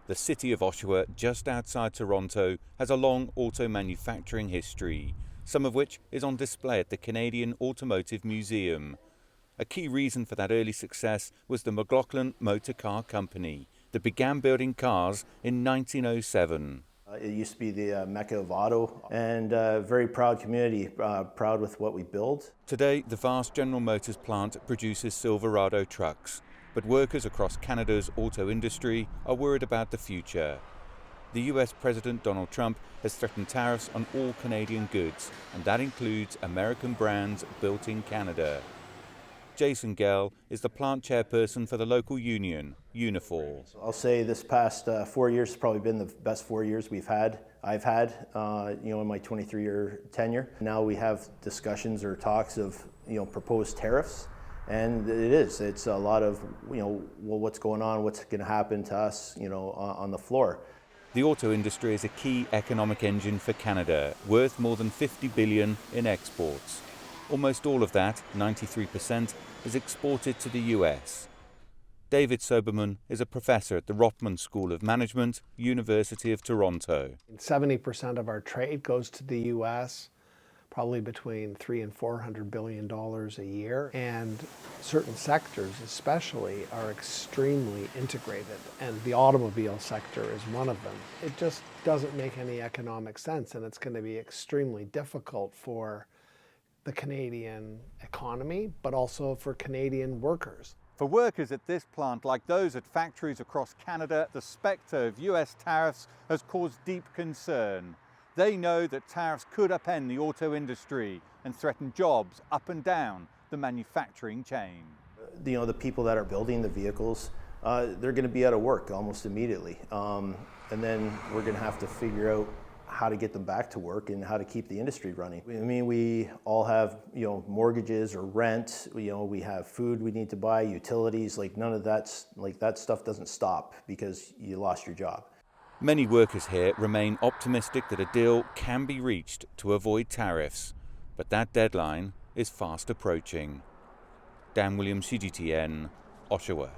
The city of Ottawa, just outside Toronto, has a long auto manufacturing history, some of which is on display at the Canadian Automotive Museum. A key reason for that early success was the McLaughlin Motor Car Company that began building cars in 1907. It used to be the Mecca of auto, and a very proud community, proud with what we build. Today, the vast General Motors plant produces Silverado trucks, but workers across Canada's auto industry are worried about the future. The US President Donald Trump has threatened tariffs on all Canadian goods, and that includes American brands built in Canada. Jason Gell is the plant chairperson for the local union, Unifor. I'll say this past 4 years has probably been the best 4 years I've had, in my 23-year tenure. Now we have discussions or talks of, proposed tariffs, and it's a lot of, what's going on, what's going to happen to us, on the floor. The auto industry is a key economic engine for Canada, worth more than $50 billion in exports. Almost all of that, 93%, is exported to the US. David Soberman is a professor at the Rotman School of Management, University of Toronto. 70% of our trade goes to the US, probably between $300 and $400 billion a year. And certain sectors especially are extremely integrated, and the automobile sector is one of them. It just doesn't make any economic sense, and it's going to be extremely difficult for the Canadian economy, but also for Canadian workers. For workers at this plant, like those at factories across Canada, the spectre of US tariffs has caused deep concern. They know that tariffs could upend the auto industry and threaten jobs up and down the manufacturing chain. The people that are building the vehicles, they're going to be out of work almost immediately. And then we're going to have to figure out how to get them back to work and how to keep the industry running. I mean, we all have, mortgages or rent, we have food we need to buy, utilities, none of that's, that stuff doesn't stop because you lost your job. Many workers here remain optimistic that a deal can be reached to avoid tariffs, but that deadline is fast approaching. Dan Williams, CGTN, Oshawa.